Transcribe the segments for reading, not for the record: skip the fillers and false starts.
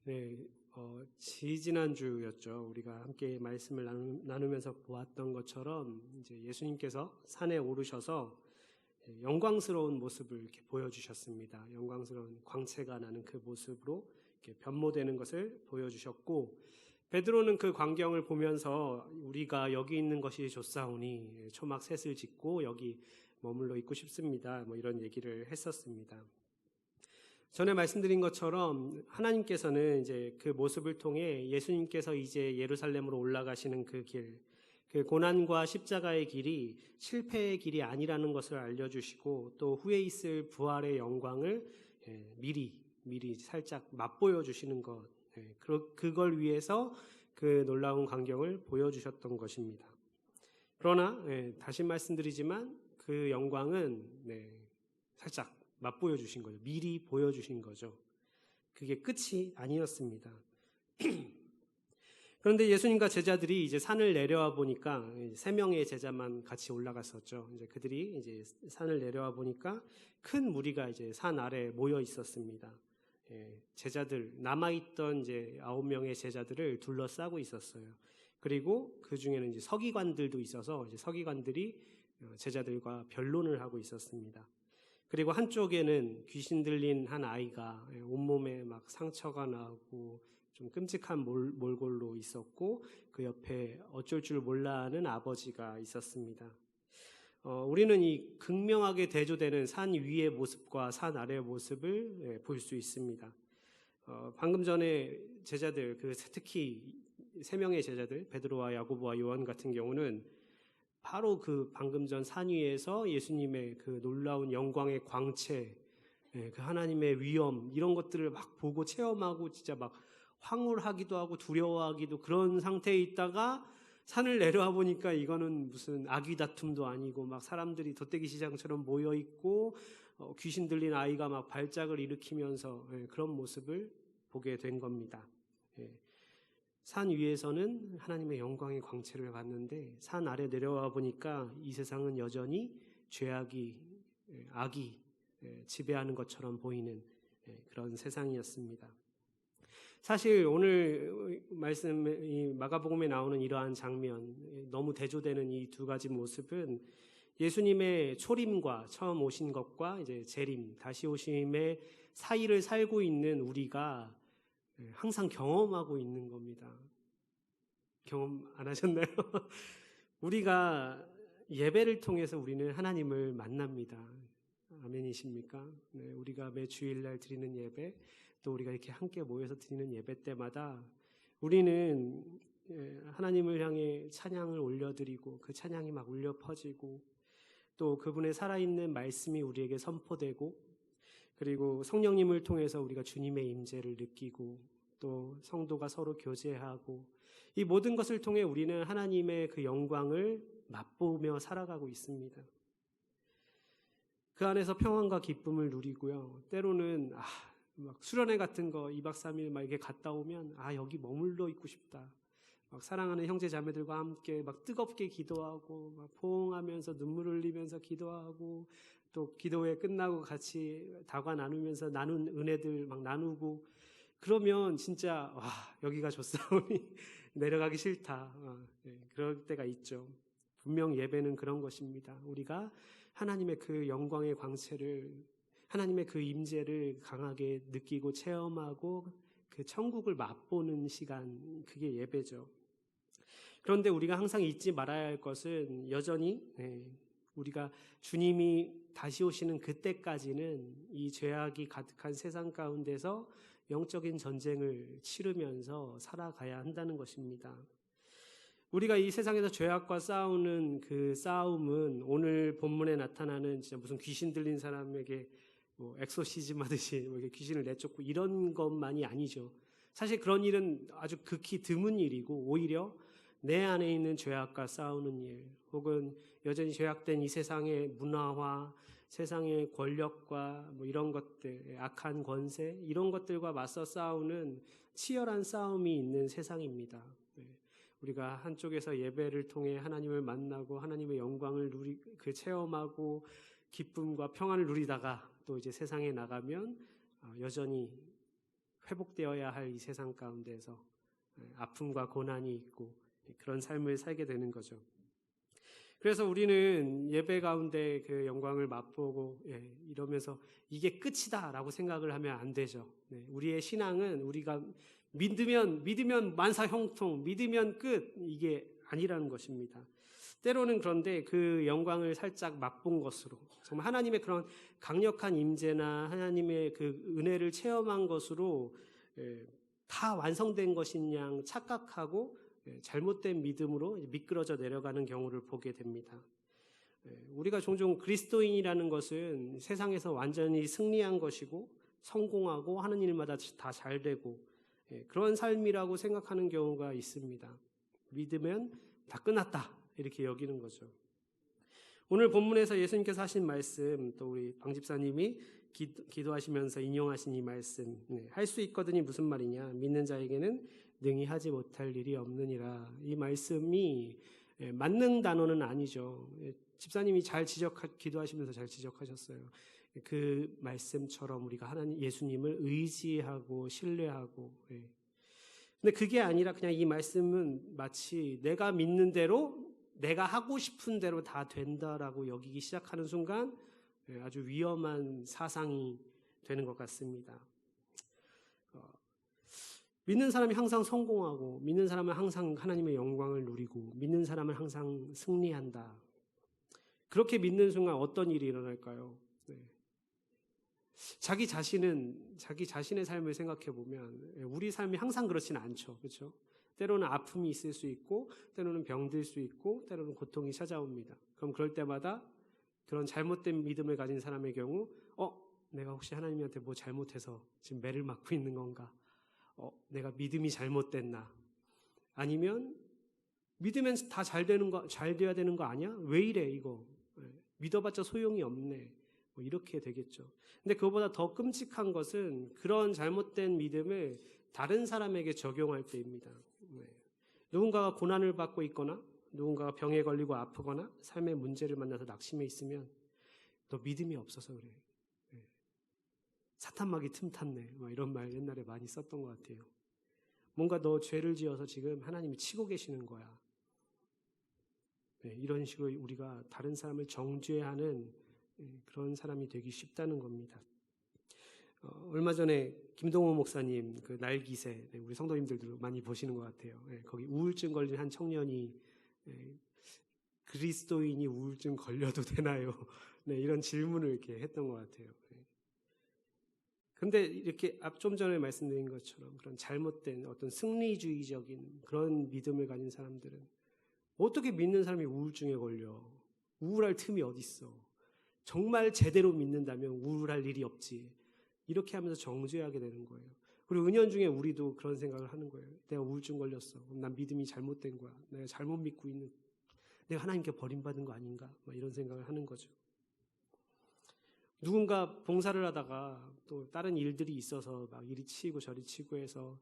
네, 지지난주였죠. 우리가 함께 말씀을 나누면서 보았던 것처럼 이제 예수님께서 산에 오르셔서 영광스러운 모습을 이렇게 보여주셨습니다. 영광스러운 광채가 나는 그 모습으로 이렇게 변모되는 것을 보여주셨고, 베드로는 그 광경을 보면서 우리가 여기 있는 것이 좋사오니 초막 셋을 짓고 여기 머물러 있고 싶습니다. 이런 얘기를 했었습니다. 전에 말씀드린 것처럼 하나님께서는 이제 그 모습을 통해 예수님께서 이제 예루살렘으로 올라가시는 그 길, 그 고난과 십자가의 길이 실패의 길이 아니라는 것을 알려주시고, 또 후에 있을 부활의 영광을 미리 살짝 맛보여 주시는 것, 그걸 위해서 그 놀라운 광경을 보여주셨던 것입니다. 그러나 다시 말씀드리지만 그 영광은 살짝 맛보여 주신 거죠. 미리 보여주신 거죠. 그게 끝이 아니었습니다. 그런데 예수님과 제자들이 이제 산을 내려와 보니까 3명의 제자만 같이 올라갔었죠. 이제 그들이 이제 산을 내려와 보니까 큰 무리가 이제 산 아래 모여 있었습니다. 제자들, 남아있던 이제 9명의 제자들을 둘러싸고 있었어요. 그리고 그 중에는 이제 서기관들도 있어서 이제 서기관들이 제자들과 변론을 하고 있었습니다. 그리고 한쪽에는 귀신 들린 한 아이가 온몸에 막 상처가 나고 좀 끔찍한 몰골로 있었고, 그 옆에 어쩔 줄 몰라 하는 아버지가 있었습니다. 우리는 이 극명하게 대조되는 산 위의 모습과 산 아래의 모습을 볼 수 있습니다. 방금 전에 제자들, 특히 3명의 제자들, 베드로와 야고보와 요한 같은 경우는 바로 그 방금 전 산 위에서 예수님의 그 놀라운 영광의 광채, 그 하나님의 위엄, 이런 것들을 막 보고 체험하고 진짜 막 황홀하기도 하고 두려워하기도 그런 상태에 있다가 산을 내려와 보니까 이거는 무슨 아귀 다툼도 아니고 막 사람들이 덧대기 시장처럼 모여 있고 귀신 들린 아이가 막 발작을 일으키면서 그런 모습을 보게 된 겁니다. 산 위에서는 하나님의 영광의 광채를 봤는데 산 아래 내려와 보니까 이 세상은 여전히 죄악이, 악이 지배하는 것처럼 보이는 그런 세상이었습니다. 사실 오늘 말씀, 이 마가복음에 나오는 이러한 장면, 너무 대조되는 이 두 가지 모습은 예수님의 초림과 처음 오신 것과 이제 재림, 다시 오심의 사이를 살고 있는 우리가 항상 경험하고 있는 겁니다. 경험 안 하셨나요? 우리가 예배를 통해서 우리는 하나님을 만납니다. 아멘이십니까? 네, 우리가 매 주일날 드리는 예배, 또 우리가 이렇게 함께 모여서 드리는 예배 때마다 우리는 하나님을 향해 찬양을 올려드리고 그 찬양이 막 울려 퍼지고, 또 그분의 살아있는 말씀이 우리에게 선포되고, 그리고 성령님을 통해서 우리가 주님의 임재를 느끼고, 또 성도가 서로 교제하고, 이 모든 것을 통해 우리는 하나님의 그 영광을 맛보며 살아가고 있습니다. 그 안에서 평안과 기쁨을 누리고요. 때로는 막 수련회 같은 거 2박 3일 막 이렇게 갔다 오면 여기 머물러 있고 싶다. 막 사랑하는 형제 자매들과 함께 막 뜨겁게 기도하고 막 포옹하면서 눈물 흘리면서 기도하고, 또 기도회 끝나고 같이 다과 나누면서 나눈 은혜들 막 나누고, 그러면 진짜 여기가 좋사오니 내려가기 싫다. 그럴 때가 있죠. 분명 예배는 그런 것입니다. 우리가 하나님의 그 영광의 광채를, 하나님의 그 임재를 강하게 느끼고 체험하고 그 천국을 맛보는 시간, 그게 예배죠. 그런데 우리가 항상 잊지 말아야 할 것은 여전히 우리가 주님이 다시 오시는 그때까지는 이 죄악이 가득한 세상 가운데서 영적인 전쟁을 치르면서 살아가야 한다는 것입니다. 우리가 이 세상에서 죄악과 싸우는 그 싸움은 오늘 본문에 나타나는 진짜 무슨 귀신 들린 사람에게 엑소시즘 하듯이 이렇게 귀신을 내쫓고 이런 것만이 아니죠. 사실 그런 일은 아주 극히 드문 일이고, 오히려 내 안에 있는 죄악과 싸우는 일, 혹은 여전히 죄악된 이 세상의 문화와 세상의 권력과 이런 것들, 악한 권세, 이런 것들과 맞서 싸우는 치열한 싸움이 있는 세상입니다. 우리가 한쪽에서 예배를 통해 하나님을 만나고 하나님의 영광을 체험하고 기쁨과 평안을 누리다가 또 이제 세상에 나가면 여전히 회복되어야 할 이 세상 가운데서 아픔과 고난이 있고 그런 삶을 살게 되는 거죠. 그래서 우리는 예배 가운데 그 영광을 맛보고 이러면서 이게 끝이다라고 생각을 하면 안 되죠. 우리의 신앙은 우리가 믿으면 만사 형통, 믿으면 끝, 이게 아니라는 것입니다. 때로는 그런데 그 영광을 살짝 맛본 것으로, 정말 하나님의 그런 강력한 임재나 하나님의 그 은혜를 체험한 것으로 다 완성된 것인 양 착각하고 잘못된 믿음으로 미끄러져 내려가는 경우를 보게 됩니다. 우리가 종종 그리스도인이라는 것은 세상에서 완전히 승리한 것이고 성공하고 하는 일마다 다 잘되고 그런 삶이라고 생각하는 경우가 있습니다. 믿으면 다 끝났다 이렇게 여기는 거죠. 오늘 본문에서 예수님께서 하신 말씀, 또 우리 방 집사님이 기도하시면서 인용하신 이 말씀, 할 수 있거든이 무슨 말이냐? 믿는 자에게는 능히 하지 못할 일이 없느니라. 이 말씀이 맞는 단어는 아니죠. 집사님이 기도하시면서 잘 지적하셨어요. 그 말씀처럼 우리가 하나님 예수님을 의지하고 신뢰하고. 근데 그게 아니라 그냥 이 말씀은 마치 내가 믿는 대로, 내가 하고 싶은 대로 다 된다라고 여기기 시작하는 순간 아주 위험한 사상이 되는 것 같습니다. 믿는 사람이 항상 성공하고, 믿는 사람은 항상 하나님의 영광을 누리고, 믿는 사람은 항상 승리한다. 그렇게 믿는 순간 어떤 일이 일어날까요? 자기 자신의 삶을 생각해 보면 우리 삶이 항상 그렇지는 않죠. 그렇죠? 때로는 아픔이 있을 수 있고, 때로는 병들 수 있고, 때로는 고통이 찾아옵니다. 그럼 그럴 때마다 그런 잘못된 믿음을 가진 사람의 경우, 내가 혹시 하나님한테 뭐 잘못해서 지금 매를 맞고 있는 건가? 내가 믿음이 잘못됐나? 아니면 믿으면 다 잘 돼야 되는 거 아니야? 왜 이래 이거? 믿어봤자 소용이 없네. 뭐 이렇게 되겠죠. 근데 그거보다 더 끔찍한 것은 그런 잘못된 믿음을 다른 사람에게 적용할 때입니다. 누군가가 고난을 받고 있거나 누군가가 병에 걸리고 아프거나 삶의 문제를 만나서 낙심해 있으면 너 믿음이 없어서 그래. 사탄막이 틈탔네. 이런 말 옛날에 많이 썼던 것 같아요. 뭔가 너 죄를 지어서 지금 하나님이 치고 계시는 거야. 이런 식으로 우리가 다른 사람을 정죄하는 그런 사람이 되기 쉽다는 겁니다. 얼마 전에 김동호 목사님 그 날기세, 우리 성도님들도 많이 보시는 것 같아요. 거기 우울증 걸린 한 청년이 그리스도인이 우울증 걸려도 되나요? 이런 질문을 이렇게 했던 것 같아요. 그런데 이렇게 좀 전에 말씀드린 것처럼 그런 잘못된 어떤 승리주의적인 그런 믿음을 가진 사람들은 어떻게 믿는 사람이 우울증에 걸려? 우울할 틈이 어딨어? 정말 제대로 믿는다면 우울할 일이 없지. 이렇게 하면서 정죄하게 되는 거예요. 그리고 은연중에 우리도 그런 생각을 하는 거예요. 내가 우울증 걸렸어. 난 믿음이 잘못된 거야. 내가 잘못 믿고 있는, 내가 하나님께 버림받은 거 아닌가? 이런 생각을 하는 거죠. 누군가 봉사를 하다가 또 다른 일들이 있어서 막 이리 치고 저리 치고 해서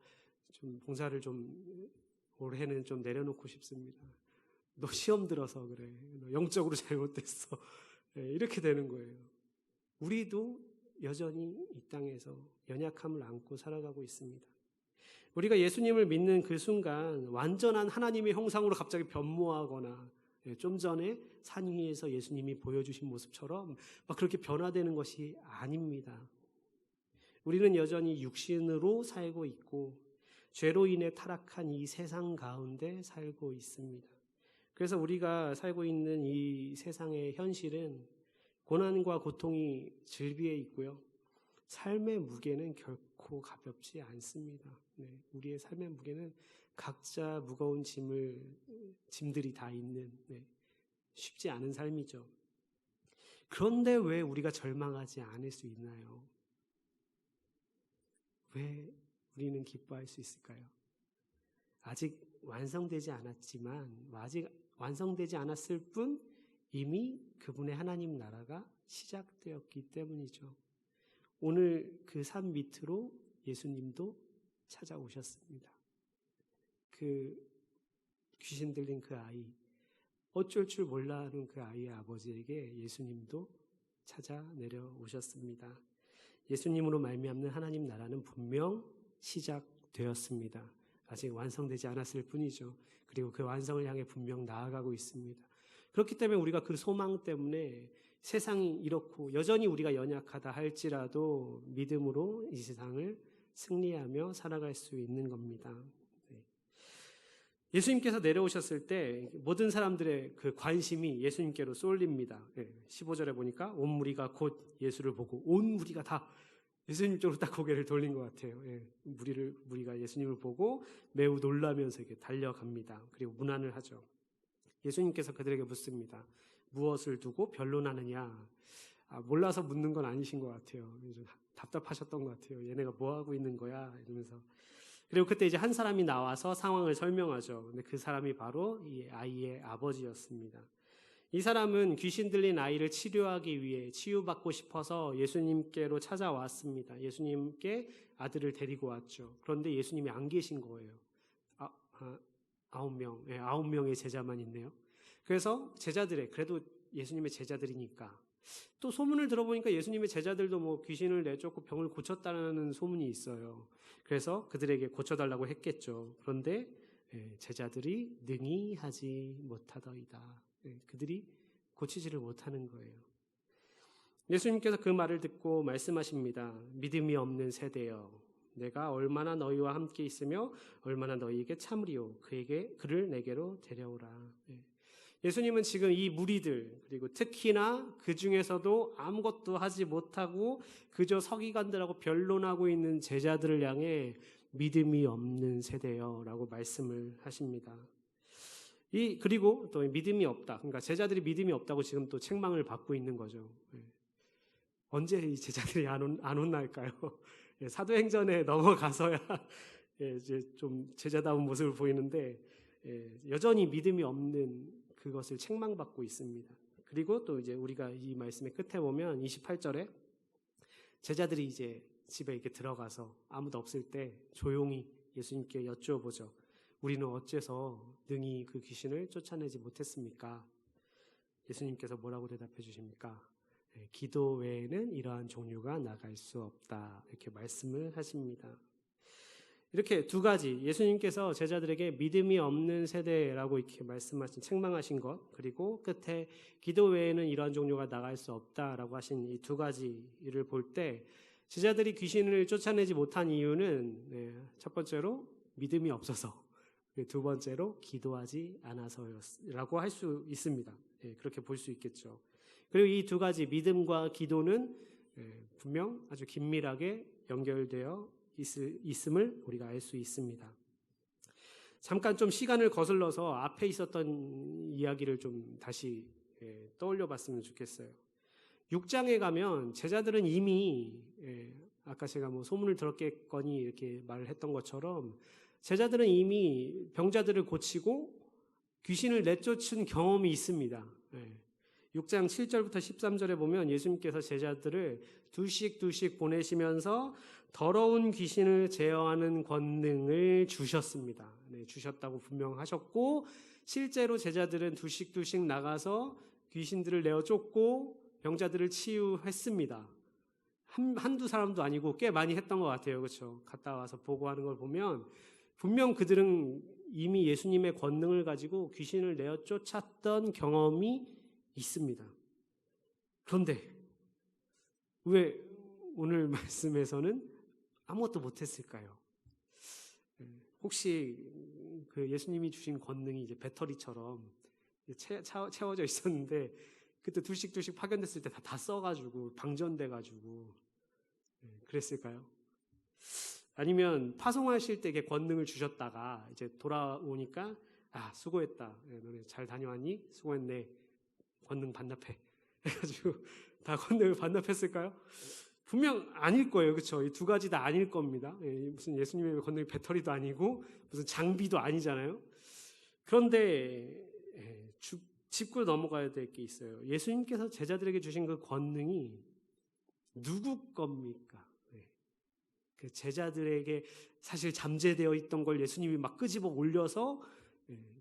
좀 봉사를 좀 올해는 좀 내려놓고 싶습니다. 너 시험 들어서 그래. 너 영적으로 잘못됐어. 이렇게 되는 거예요. 우리도 여전히 이 땅에서 연약함을 안고 살아가고 있습니다. 우리가 예수님을 믿는 그 순간 완전한 하나님의 형상으로 갑자기 변모하거나 좀 전에 산 위에서 예수님이 보여주신 모습처럼 막 그렇게 변화되는 것이 아닙니다. 우리는 여전히 육신으로 살고 있고 죄로 인해 타락한 이 세상 가운데 살고 있습니다. 그래서 우리가 살고 있는 이 세상의 현실은 고난과 고통이 질비해 있고요. 삶의 무게는 결코 가볍지 않습니다. 우리의 삶의 무게는 각자 무거운 짐들이 다 있는 쉽지 않은 삶이죠. 그런데 왜 우리가 절망하지 않을 수 있나요? 왜 우리는 기뻐할 수 있을까요? 아직 완성되지 않았지만, 아직 완성되지 않았을 뿐 이미 그분의 하나님 나라가 시작되었기 때문이죠. 오늘 그 산 밑으로 예수님도 찾아오셨습니다. 그 귀신 들린 그 아이, 어쩔 줄 몰라 하는 그 아이의 아버지에게 예수님도 찾아 내려오셨습니다. 예수님으로 말미암는 하나님 나라는 분명 시작되었습니다. 아직 완성되지 않았을 뿐이죠. 그리고 그 완성을 향해 분명 나아가고 있습니다. 그렇기 때문에 우리가 그 소망 때문에 세상이 이렇고 여전히 우리가 연약하다 할지라도 믿음으로 이 세상을 승리하며 살아갈 수 있는 겁니다. 예수님께서 내려오셨을 때 모든 사람들의 그 관심이 예수님께로 쏠립니다. 15절에 보니까 온 무리가 곧 예수를 보고 온 무리가 다 예수님 쪽으로 딱 고개를 돌린 것 같아요. 무리가 예수님을 보고 매우 놀라면서 이렇게 달려갑니다. 그리고 문안을 하죠. 예수님께서 그들에게 묻습니다. 무엇을 두고 변론하느냐? 몰라서 묻는 건 아니신 것 같아요. 좀 답답하셨던 것 같아요. 얘네가 뭐 하고 있는 거야? 이러면서. 그리고 그때 이제 한 사람이 나와서 상황을 설명하죠. 근데 그 사람이 바로 이 아이의 아버지였습니다. 이 사람은 귀신 들린 아이를 치료하기 위해 치유받고 싶어서 예수님께로 찾아왔습니다. 예수님께 아들을 데리고 왔죠. 그런데 예수님이 안 계신 거예요. 9명, 9명의 제자만 있네요. 그래서 그래도 예수님의 제자들이니까 또 소문을 들어보니까 예수님의 제자들도 뭐 귀신을 내쫓고 병을 고쳤다는 소문이 있어요. 그래서 그들에게 고쳐달라고 했겠죠. 그런데 제자들이 능히 하지 못하더이다. 그들이 고치지를 못하는 거예요. 예수님께서 그 말을 듣고 말씀하십니다. 믿음이 없는 세대여, 내가 얼마나 너희와 함께 있으며 얼마나 너희에게 참으리요. 그를 내게로 데려오라. 예수님은 지금 이 무리들, 그리고 특히나 그 중에서도 아무것도 하지 못하고 그저 서기관들하고 변론하고 있는 제자들을 향해 믿음이 없는 세대여라고 말씀을 하십니다. 그리고 또 믿음이 없다. 그러니까 제자들이 믿음이 없다고 지금 또 책망을 받고 있는 거죠. 언제 이 제자들이 안 혼날까요? 사도행전에 넘어가서야 이제 좀 제자다운 모습을 보이는데 여전히 믿음이 없는 그것을 책망받고 있습니다. 그리고 또 이제 우리가 이 말씀의 끝에 보면 28절에 제자들이 이제 집에 이렇게 들어가서 아무도 없을 때 조용히 예수님께 여쭈어보죠. 우리는 어째서 능히 그 귀신을 쫓아내지 못했습니까? 예수님께서 뭐라고 대답해 주십니까? 기도 외에는 이러한 종류가 나갈 수 없다. 이렇게 말씀을 하십니다. 이렇게 두 가지, 예수님께서 제자들에게 믿음이 없는 세대라고 이렇게 말씀하신, 책망하신 것, 그리고 끝에 기도 외에는 이러한 종류가 나갈 수 없다라고 하신 이 두 가지를 볼 때 제자들이 귀신을 쫓아내지 못한 이유는 첫 번째로 믿음이 없어서, 두 번째로 기도하지 않아서라고 할 수 있습니다. 그렇게 볼 수 있겠죠. 그리고 이 두 가지 믿음과 기도는 분명 아주 긴밀하게 연결되어 있음을 우리가 알 수 있습니다. 잠깐 좀 시간을 거슬러서 앞에 있었던 이야기를 좀 다시 떠올려 봤으면 좋겠어요. 6장에 가면 제자들은 이미 아까 제가 뭐 소문을 들었겠거니 이렇게 말을 했던 것처럼 제자들은 이미 병자들을 고치고 귀신을 내쫓은 경험이 있습니다. 6장 7절부터 13절에 보면 예수님께서 제자들을 둘씩 보내시면서 더러운 귀신을 제어하는 권능을 주셨습니다. 주셨다고 분명하셨고 실제로 제자들은 둘씩 나가서 귀신들을 내어 쫓고 병자들을 치유했습니다. 한두 사람도 아니고 꽤 많이 했던 것 같아요. 그렇죠? 갔다 와서 보고하는 걸 보면 분명 그들은 이미 예수님의 권능을 가지고 귀신을 내어 쫓았던 경험이 있습니다. 그런데 왜 오늘 말씀에서는 아무것도 못했을까요? 혹시 그 예수님이 주신 권능이 이제 배터리처럼 채워져 있었는데 그때 둘씩 파견됐을 때 다 써가지고 방전돼가지고 그랬을까요? 아니면 파송하실 때 권능을 주셨다가 이제 돌아오니까 수고했다. 너네 잘 다녀왔니? 수고했네. 권능 반납해. 해가지고 다 권능을 반납했을까요? 분명 아닐 거예요. 그렇죠? 이 두 가지 다 아닐 겁니다. 무슨 예수님의 권능이 배터리도 아니고 무슨 장비도 아니잖아요. 그런데 짚고 넘어가야 될 게 있어요. 예수님께서 제자들에게 주신 그 권능이 누구 겁니까? 그 제자들에게 사실 잠재되어 있던 걸 예수님이 막 끄집어 올려서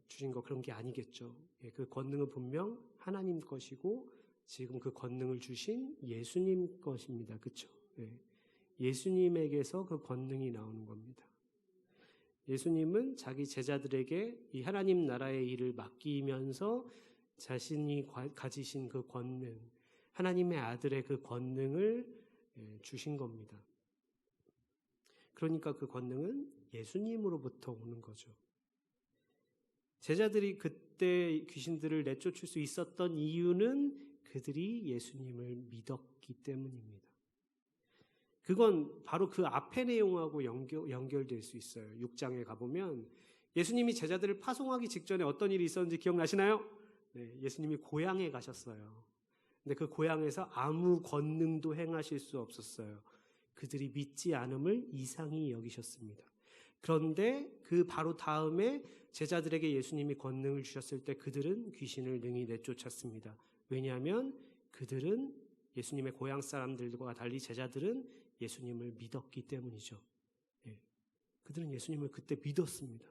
주신 거 그런 게 아니겠죠. 그 권능은 분명 하나님 것이고 지금 그 권능을 주신 예수님 것입니다. 그렇죠? 예수님에게서 그 권능이 나오는 겁니다. 예수님은 자기 제자들에게 이 하나님 나라의 일을 맡기면서 자신이 가지신 그 권능, 하나님의 아들의 그 권능을 주신 겁니다. 그러니까 그 권능은 예수님으로부터 오는 거죠. 제자들이 그때 귀신들을 내쫓을 수 있었던 이유는 그들이 예수님을 믿었기 때문입니다. 그건 바로 그 앞의 내용하고 연결될 수 있어요. 6장에 가보면 예수님이 제자들을 파송하기 직전에 어떤 일이 있었는지 기억나시나요? 네, 예수님이 고향에 가셨어요. 근데 그 고향에서 아무 권능도 행하실 수 없었어요. 그들이 믿지 않음을 이상히 여기셨습니다. 그런데 그 바로 다음에 제자들에게 예수님이 권능을 주셨을 때 그들은 귀신을 능히 내쫓았습니다. 왜냐하면 그들은 예수님의 고향 사람들과 달리 제자들은 예수님을 믿었기 때문이죠. 예. 그들은 예수님을 그때 믿었습니다.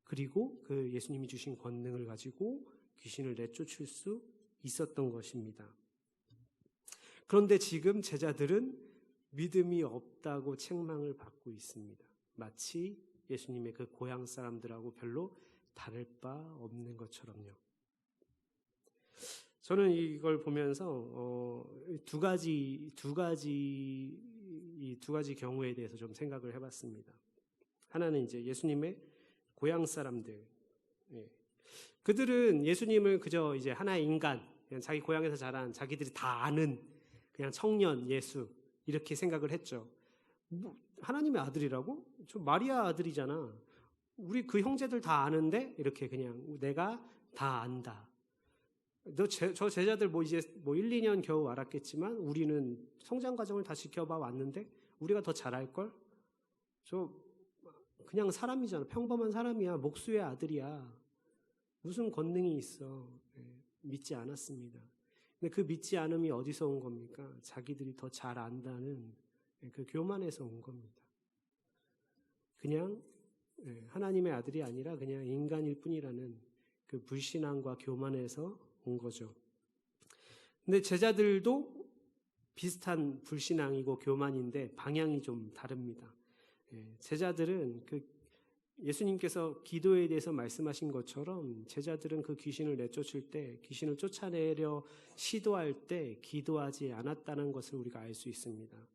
그리고 그 예수님이 주신 권능을 가지고 귀신을 내쫓을 수 있었던 것입니다. 그런데 지금 제자들은 믿음이 없다고 책망을 받고 있습니다. 마치 예수님의 그 고향 사람들하고 별로 다를 바 없는 것처럼요. 저는 이걸 보면서 두 가지 경우에 대해서 좀 생각을 해봤습니다. 하나는 이제 예수님의 고향 사람들, 그들은 예수님을 그저 이제 하나의 인간, 그냥 자기 고향에서 자란 자기들이 다 아는 그냥 청년 예수 이렇게 생각을 했죠. 뭐, 하나님의 아들이라고? 저 마리아 아들이잖아. 우리 그 형제들 다 아는데 이렇게 그냥 내가 다 안다. 저 제자들 이제 1, 2년 겨우 알았겠지만 우리는 성장 과정을 다 지켜봐 왔는데 우리가 더 잘할걸? 저 그냥 사람이잖아. 평범한 사람이야. 목수의 아들이야. 무슨 권능이 있어. 믿지 않았습니다. 근데 그 믿지 않음이 어디서 온 겁니까? 자기들이 더 잘 안다는 그 교만에서 온 겁니다. 그냥 하나님의 아들이 아니라 그냥 인간일 뿐이라는 그 불신앙과 교만에서 온 거죠. 근데 제자들도 비슷한 불신앙이고 교만인데 방향이 좀 다릅니다. 제자들은 예수님께서 기도에 대해서 말씀하신 것처럼 제자들은 그 귀신을 내쫓을 때, 귀신을 쫓아내려 시도할 때 기도하지 않았다는 것을 우리가 알 수 있습니다.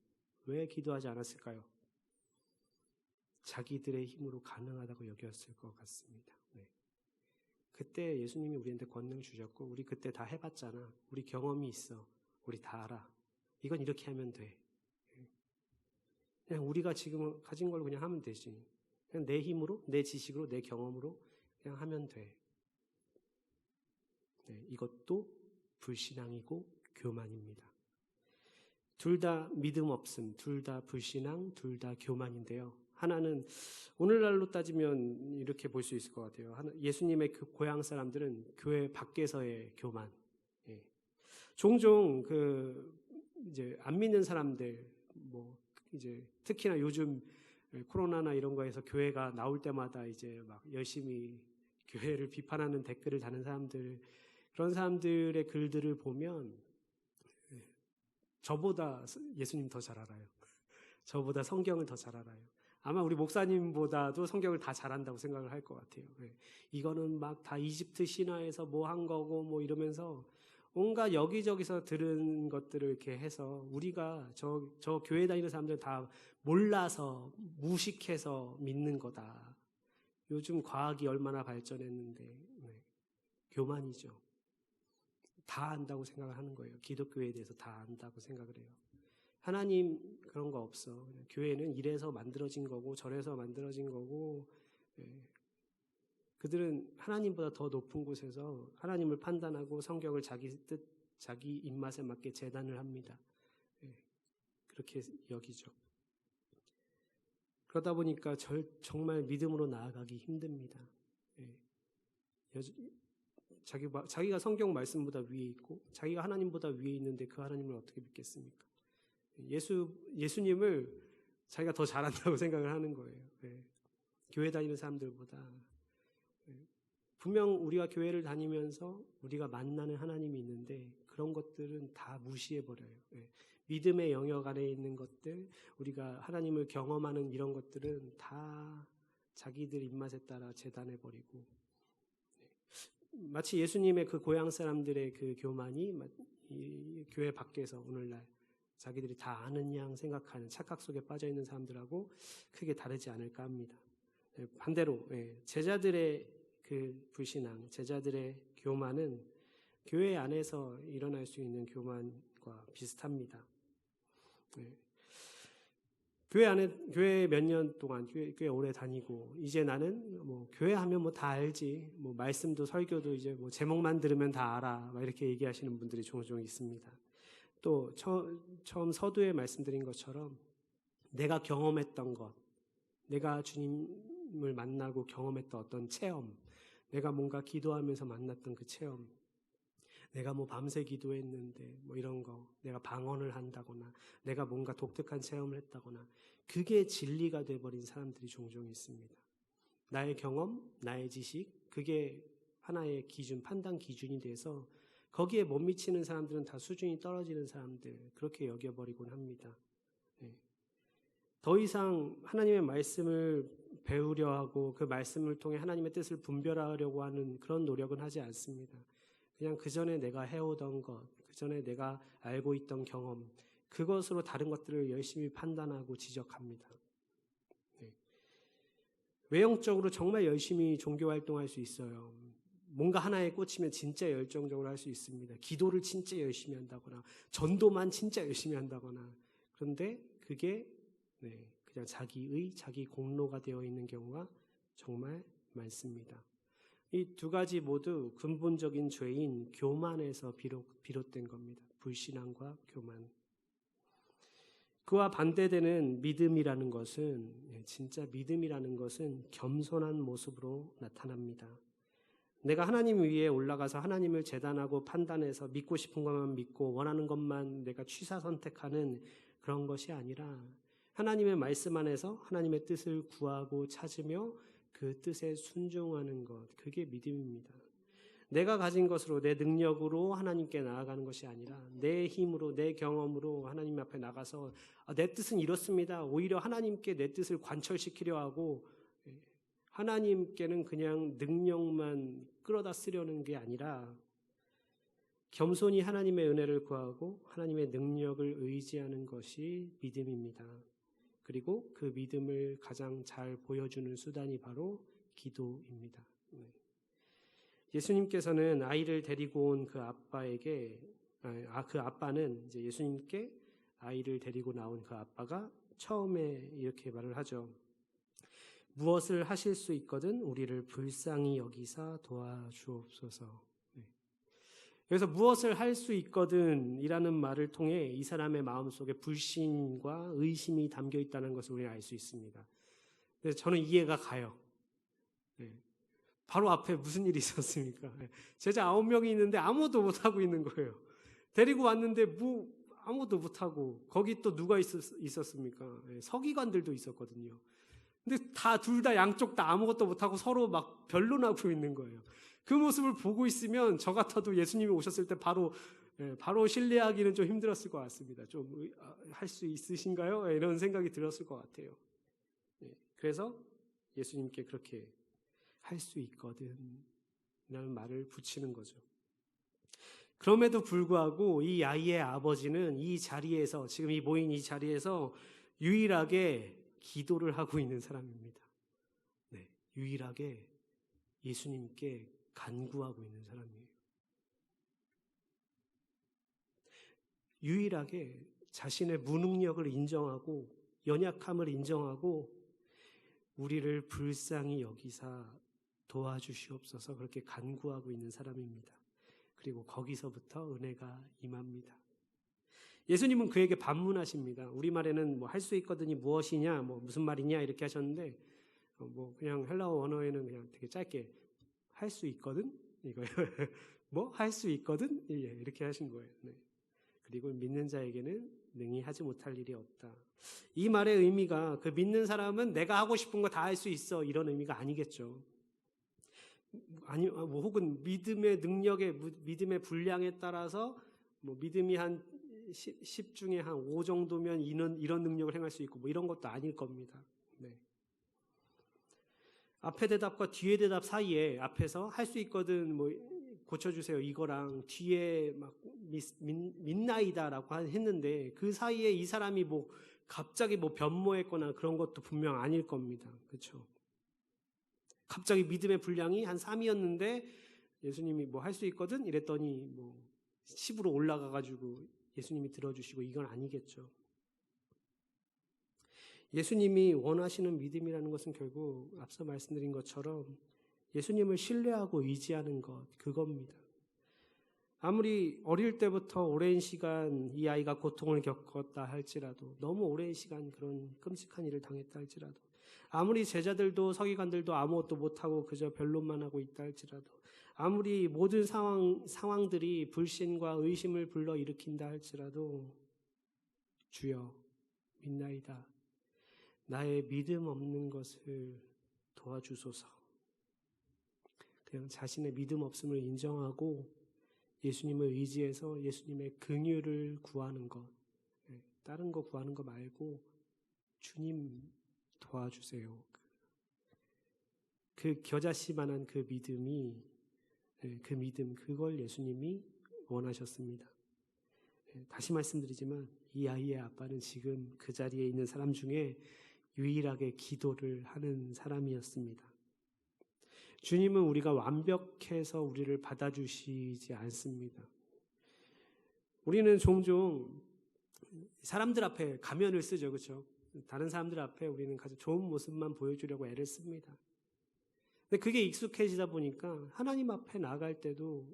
왜 기도하지 않았을까요? 자기들의 힘으로 가능하다고 여겼을 것 같습니다. 그때 예수님이 우리한테 권능 주셨고 우리 그때 다 해봤잖아. 우리 경험이 있어. 우리 다 알아. 이건 이렇게 하면 돼. 그냥 우리가 지금 가진 걸 그냥 하면 되지. 그냥 내 힘으로, 내 지식으로, 내 경험으로 그냥 하면 돼. 이것도 불신앙이고 교만입니다. 둘 다 믿음 없음, 둘 다 불신앙, 둘 다 교만인데요. 하나는 오늘날로 따지면 이렇게 볼 수 있을 것 같아요. 예수님의 그 고향 사람들은 교회 밖에서의 교만. 종종 이제 안 믿는 사람들, 이제 특히나 요즘 코로나나 이런 거에서 교회가 나올 때마다 이제 막 열심히 교회를 비판하는 댓글을 다는 사람들, 그런 사람들의 글들을 보면 저보다 예수님 더 잘 알아요. 저보다 성경을 더 잘 알아요. 아마 우리 목사님보다도 성경을 다 잘한다고 생각을 할 것 같아요. 이거는 막 다 이집트 신화에서 뭐 한 거고 뭐 이러면서 온갖 여기저기서 들은 것들을 이렇게 해서 우리가 저 교회 다니는 사람들 다 몰라서 무식해서 믿는 거다. 요즘 과학이 얼마나 발전했는데 교만이죠. 다 안다고 생각을 하는 거예요. 기독교에 대해서 다 안다고 생각을 해요. 하나님 그런 거 없어. 교회는 이래서 만들어진 거고 저래서 만들어진 거고 그들은 하나님보다 더 높은 곳에서 하나님을 판단하고 성경을 자기 뜻, 자기 입맛에 맞게 재단을 합니다. 그렇게 여기죠. 그러다 보니까 정말 믿음으로 나아가기 힘듭니다. 자기가 성경 말씀보다 위에 있고 자기가 하나님보다 위에 있는데 그 하나님을 어떻게 믿겠습니까? 예수님을 자기가 더 잘한다고 생각을 하는 거예요. 교회 다니는 사람들보다. 분명 우리가 교회를 다니면서 우리가 만나는 하나님이 있는데 그런 것들은 다 무시해버려요. 믿음의 영역 안에 있는 것들, 우리가 하나님을 경험하는 이런 것들은 다 자기들 입맛에 따라 재단해버리고, 마치 예수님의 그 고향 사람들의 그 교만이 이 교회 밖에서 오늘날 자기들이 다 아는 양 생각하는 착각 속에 빠져있는 사람들하고 크게 다르지 않을까 합니다. 반대로 제자들의 그 불신앙, 제자들의 교만은 교회 안에서 일어날 수 있는 교만과 비슷합니다. 교회 몇 년 동안 꽤 오래 다니고 이제 나는 뭐 교회 하면 뭐 다 알지, 뭐 말씀도 설교도 이제 뭐 제목만 들으면 다 알아, 막 이렇게 얘기하시는 분들이 종종 있습니다. 또 처음 서두에 말씀드린 것처럼 내가 경험했던 것, 내가 주님을 만나고 경험했던 어떤 체험, 내가 뭔가 기도하면서 만났던 그 체험, 내가 뭐 밤새 기도했는데 뭐 이런 거, 내가 방언을 한다거나 내가 뭔가 독특한 체험을 했다거나 그게 진리가 돼버린 사람들이 종종 있습니다. 나의 경험, 나의 지식, 그게 하나의 기준, 판단 기준이 돼서 거기에 못 미치는 사람들은 다 수준이 떨어지는 사람들, 그렇게 여겨버리곤 합니다. 더 이상 하나님의 말씀을 배우려 하고 그 말씀을 통해 하나님의 뜻을 분별하려고 하는 그런 노력은 하지 않습니다. 그냥 그 전에 내가 해오던 것, 그 전에 내가 알고 있던 경험, 그것으로 다른 것들을 열심히 판단하고 지적합니다. 외형적으로 정말 열심히 종교활동할 수 있어요. 뭔가 하나에 꽂히면 진짜 열정적으로 할 수 있습니다. 기도를 진짜 열심히 한다거나 전도만 진짜 열심히 한다거나, 그런데 그게 그냥 자기 공로가 되어 있는 경우가 정말 많습니다. 이 두 가지 모두 근본적인 죄인 교만에서 비롯된 겁니다. 불신앙과 교만. 그와 반대되는 믿음이라는 것은, 진짜 믿음이라는 것은 겸손한 모습으로 나타납니다. 내가 하나님 위에 올라가서 하나님을 재단하고 판단해서 믿고 싶은 것만 믿고 원하는 것만 내가 취사 선택하는 그런 것이 아니라 하나님의 말씀 안에서 하나님의 뜻을 구하고 찾으며 그 뜻에 순종하는 것, 그게 믿음입니다. 내가 가진 것으로, 내 능력으로 하나님께 나아가는 것이 아니라 내 힘으로, 내 경험으로 하나님 앞에 나가서 내 뜻은 이렇습니다. 오히려 하나님께 내 뜻을 관철시키려 하고 하나님께는 그냥 능력만 끌어다 쓰려는 게 아니라 겸손히 하나님의 은혜를 구하고 하나님의 능력을 의지하는 것이 믿음입니다. 그리고 그 믿음을 가장 잘 보여주는 수단이 바로 기도입니다. 예수님께서는 아이를 데리고 온 그 아빠에게, 그 아빠는 이제 예수님께 아이를 데리고 나온 그 아빠가 처음에 이렇게 말을 하죠. 무엇을 하실 수 있거든 우리를 불쌍히 여기사 도와주옵소서. 그래서 무엇을 할 수 있거든 이라는 말을 통해 이 사람의 마음속에 불신과 의심이 담겨 있다는 것을 우리는 알 수 있습니다. 그래서 저는 이해가 가요. 바로 앞에 무슨 일이 있었습니까? 제자 9명이 있는데 아무도 못하고 있는 거예요. 데리고 왔는데 아무도 못하고, 거기 또 누가 있었습니까? 서기관들도 있었거든요. 근데 둘 다 양쪽 다 아무것도 못하고 서로 막 변론하고 있는 거예요. 그 모습을 보고 있으면 저 같아도 예수님이 오셨을 때 바로 신뢰하기는 좀 힘들었을 것 같습니다. 좀 할 수 있으신가요? 이런 생각이 들었을 것 같아요. 그래서 예수님께 그렇게 할 수 있거든 라는 말을 붙이는 거죠. 그럼에도 불구하고 이 아이의 아버지는 이 자리에서, 지금 이 모인 이 자리에서 유일하게 기도를 하고 있는 사람입니다. 유일하게 예수님께 간구하고 있는 사람이에요. 유일하게 자신의 무능력을 인정하고 연약함을 인정하고 우리를 불쌍히 여기사 도와주시옵소서 그렇게 간구하고 있는 사람입니다. 그리고 거기서부터 은혜가 임합니다. 예수님은 그에게 반문하십니다. 우리말에는 뭐 할 수 있거든이 무엇이냐, 뭐 무슨 말이냐 이렇게 하셨는데, 뭐 그냥 헬라어 원어에는 그냥 되게 짧게 할 수 있거든 이거예요. 뭐 할 수 있거든 이렇게 하신 거예요. 그리고 믿는 자에게는 능히 하지 못할 일이 없다. 이 말의 의미가 그 믿는 사람은 내가 하고 싶은 거 다 할 수 있어 이런 의미가 아니겠죠. 아니, 뭐 혹은 믿음의 능력에, 믿음의 분량에 따라서 뭐 믿음이 한 10 중에 한 5 정도면 이런 능력을 행할 수 있고 뭐 이런 것도 아닐 겁니다. 네. 앞에 대답과 뒤에 대답 사이에 앞에서 할 수 있거든 뭐 고쳐주세요 이거랑 뒤에 막 민나이다라고 했는데 그 사이에 이 사람이 뭐 갑자기 뭐 변모했거나 그런 것도 분명 아닐 겁니다. 그렇죠? 갑자기 믿음의 분량이 한 3이었는데 예수님이 뭐 할 수 있거든 이랬더니 뭐 10으로 올라가가지고 예수님이 들어주시고 이건 아니겠죠. 예수님이 원하시는 믿음이라는 것은 결국 앞서 말씀드린 것처럼 예수님을 신뢰하고 의지하는 것, 그겁니다. 아무리 어릴 때부터 오랜 시간 이 아이가 고통을 겪었다 할지라도, 너무 오랜 시간 그런 끔찍한 일을 당했다 할지라도, 아무리 제자들도 서기관들도 아무것도 못하고 그저 변론만 하고 있다 할지라도, 아무리 모든 상황들이 불신과 의심을 불러일으킨다 할지라도 주여 믿나이다. 나의 믿음 없는 것을 도와주소서. 그냥 자신의 믿음 없음을 인정하고 예수님을 의지해서 예수님의 긍휼을 구하는 것, 다른 거 구하는 거 말고 주님 도와주세요. 그 겨자씨만한 그 믿음이, 그 믿음, 그걸 예수님이 원하셨습니다. 다시 말씀드리지만 이 아이의 아빠는 지금 그 자리에 있는 사람 중에 유일하게 기도를 하는 사람이었습니다. 주님은 우리가 완벽해서 우리를 받아주시지 않습니다. 우리는 종종 사람들 앞에 가면을 쓰죠. 그렇죠? 다른 사람들 앞에 우리는 가장 좋은 모습만 보여주려고 애를 씁니다. 근데 그게 익숙해지다 보니까 하나님 앞에 나갈 때도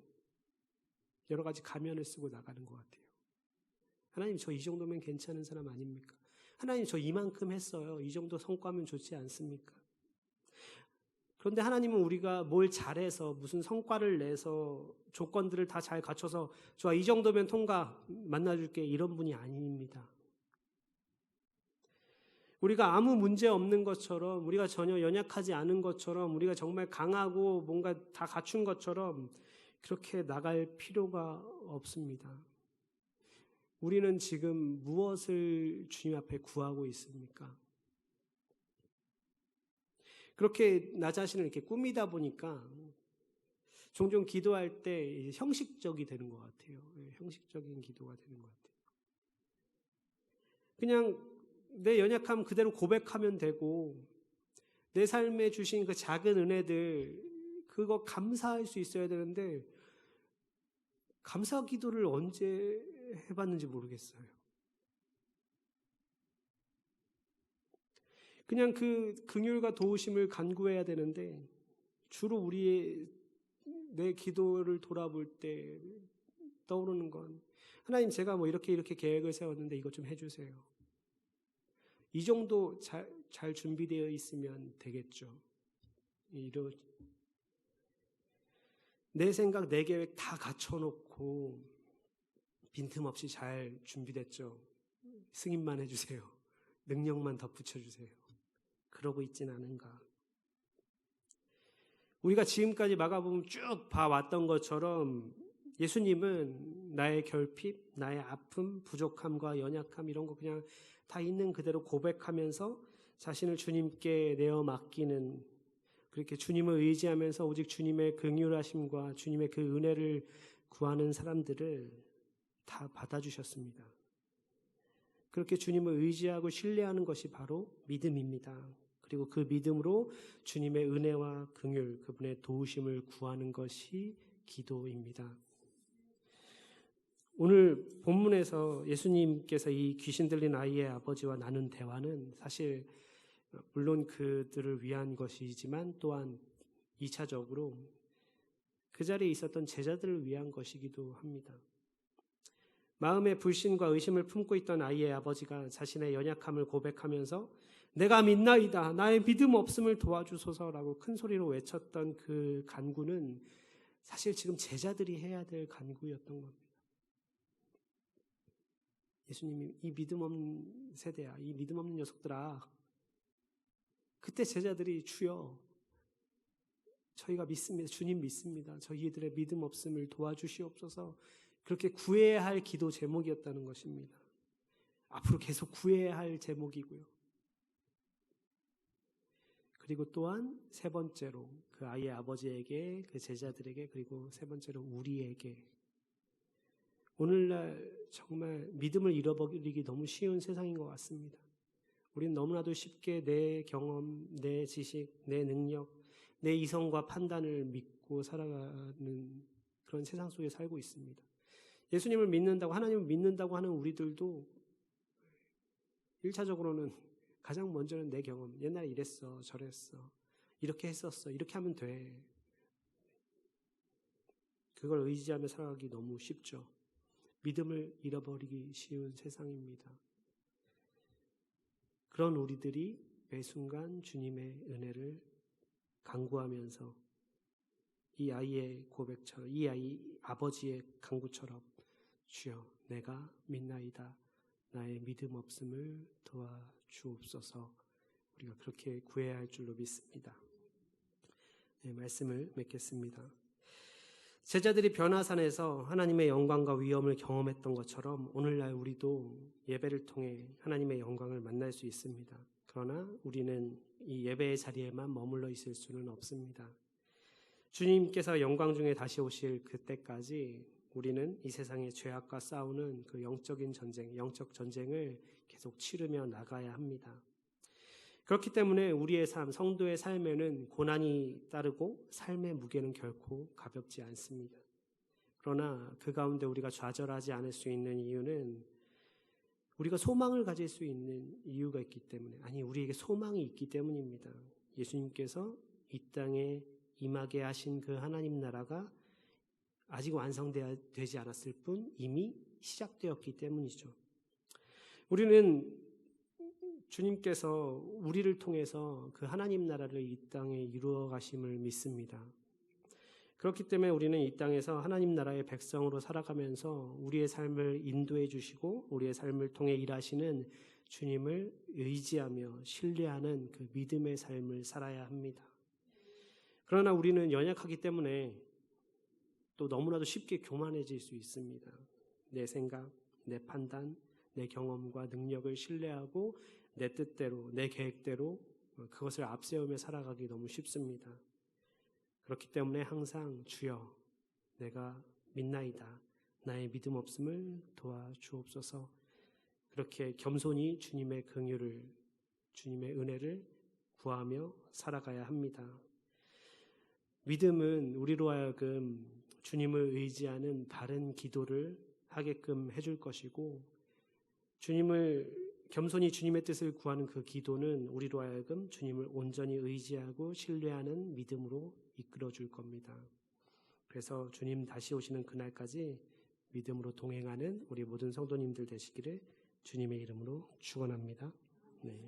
여러 가지 가면을 쓰고 나가는 것 같아요. 하나님 저 이 정도면 괜찮은 사람 아닙니까? 하나님 저 이만큼 했어요. 이 정도 성과면 좋지 않습니까? 그런데 하나님은 우리가 뭘 잘해서 무슨 성과를 내서 조건들을 다 잘 갖춰서 좋아 이 정도면 통과 만나줄게 이런 분이 아닙니다. 우리가 아무 문제 없는 것처럼, 우리가 전혀 연약하지 않은 것처럼, 우리가 정말 강하고 뭔가 다 갖춘 것처럼 그렇게 나갈 필요가 없습니다. 우리는 지금 무엇을 주님 앞에 구하고 있습니까? 그렇게 나 자신을 이렇게 꾸미다 보니까 종종 기도할 때 형식적이 되는 것 같아요. 형식적인 기도가 되는 것 같아요. 그냥 내 연약함 그대로 고백하면 되고 내 삶에 주신 그 작은 은혜들 그거 감사할 수 있어야 되는데 감사 기도를 언제 해봤는지 모르겠어요. 그냥 그 긍휼과 도우심을 간구해야 되는데 주로 내 기도를 돌아볼 때 떠오르는 건 하나님 제가 뭐 이렇게 계획을 세웠는데 이것 좀 해주세요. 이 정도 잘 준비되어 있으면 되겠죠. 내 생각, 내 계획 다 갖춰놓고 빈틈없이 잘 준비됐죠. 승인만 해주세요. 능력만 덧붙여주세요. 그러고 있진 않은가. 우리가 지금까지 마가복음 쭉 봐왔던 것처럼 예수님은 나의 결핍, 나의 아픔, 부족함과 연약함 이런 거 그냥 다 있는 그대로 고백하면서 자신을 주님께 내어 맡기는, 그렇게 주님을 의지하면서 오직 주님의 긍휼하심과 주님의 그 은혜를 구하는 사람들을 다 받아주셨습니다. 그렇게 주님을 의지하고 신뢰하는 것이 바로 믿음입니다. 그리고 그 믿음으로 주님의 은혜와 긍휼, 그분의 도우심을 구하는 것이 기도입니다. 오늘 본문에서 예수님께서 이 귀신 들린 아이의 아버지와 나눈 대화는 사실 물론 그들을 위한 것이지만 또한 2차적으로 그 자리에 있었던 제자들을 위한 것이기도 합니다. 마음에 불신과 의심을 품고 있던 아이의 아버지가 자신의 연약함을 고백하면서 내가 믿나이다. 나의 믿음 없음을 도와주소서라고 큰 소리로 외쳤던 그 간구는 사실 지금 제자들이 해야 될 간구였던 겁니다. 예수님이 이 믿음 없는 세대야, 이 믿음 없는 녀석들아. 그때 제자들이 주여 저희가 믿습니다. 주님 믿습니다. 저희들의 믿음 없음을 도와주시옵소서 그렇게 구해야 할 기도 제목이었다는 것입니다. 앞으로 계속 구해야 할 제목이고요. 그리고 또한 세 번째로 그 아이의 아버지에게, 그 제자들에게, 그리고 세 번째로 우리에게, 오늘날 정말 믿음을 잃어버리기 너무 쉬운 세상인 것 같습니다. 우리는 너무나도 쉽게 내 경험, 내 지식, 내 능력, 내 이성과 판단을 믿고 살아가는 그런 세상 속에 살고 있습니다. 예수님을 믿는다고, 하나님을 믿는다고 하는 우리들도 1차적으로는 가장 먼저는 내 경험, 옛날에 이랬어, 저랬어, 이렇게 했었어, 이렇게 하면 돼. 그걸 의지하며 살아가기 너무 쉽죠. 믿음을 잃어버리기 쉬운 세상입니다. 그런 우리들이 매 순간 주님의 은혜를 간구하면서 이 아이의 고백처럼, 이 아이 아버지의 간구처럼, 주여 내가 믿나이다, 나의 믿음 없음을 도와주옵소서, 우리가 그렇게 구해야 할 줄로 믿습니다. 네, 말씀을 맺겠습니다. 제자들이 변화산에서 하나님의 영광과 위엄을 경험했던 것처럼 오늘날 우리도 예배를 통해 하나님의 영광을 만날 수 있습니다. 그러나 우리는 이 예배의 자리에만 머물러 있을 수는 없습니다. 주님께서 영광 중에 다시 오실 그때까지 우리는 이 세상의 죄악과 싸우는 그 영적인 전쟁, 영적 전쟁을 계속 치르며 나가야 합니다. 그렇기 때문에 우리의 삶, 성도의 삶에는 고난이 따르고 삶의 무게는 결코 가볍지 않습니다. 그러나 그 가운데 우리가 좌절하지 않을 수 있는 이유는 우리가 소망을 가질 수 있는 이유가 있기 때문에, 아니 우리에게 소망이 있기 때문입니다. 예수님께서 이 땅에 임하게 하신 그 하나님 나라가 아직 완성되지 않았을 뿐 이미 시작되었기 때문이죠. 우리는 주님께서 우리를 통해서 그 하나님 나라를 이 땅에 이루어 가심을 믿습니다. 그렇기 때문에 우리는 이 땅에서 하나님 나라의 백성으로 살아가면서 우리의 삶을 인도해 주시고 우리의 삶을 통해 일하시는 주님을 의지하며 신뢰하는 그 믿음의 삶을 살아야 합니다. 그러나 우리는 연약하기 때문에 또 너무나도 쉽게 교만해질 수 있습니다. 내 생각, 내 판단, 내 경험과 능력을 신뢰하고 내 뜻대로, 내 계획대로 그것을 앞세우며 살아가기 너무 쉽습니다. 그렇기 때문에 항상 주여 내가 믿나이다, 나의 믿음 없음을 도와주옵소서, 그렇게 겸손히 주님의 긍휼을, 주님의 은혜를 구하며 살아가야 합니다. 믿음은 우리로 하여금 주님을 의지하는 바른 기도를 하게끔 해줄 것이고, 주님을 겸손히 주님의 뜻을 구하는 그 기도는 우리로 하여금 주님을 온전히 의지하고 신뢰하는 믿음으로 이끌어 줄 겁니다. 그래서 주님 다시 오시는 그날까지 믿음으로 동행하는 우리 모든 성도님들 되시기를 주님의 이름으로 축원합니다. 네.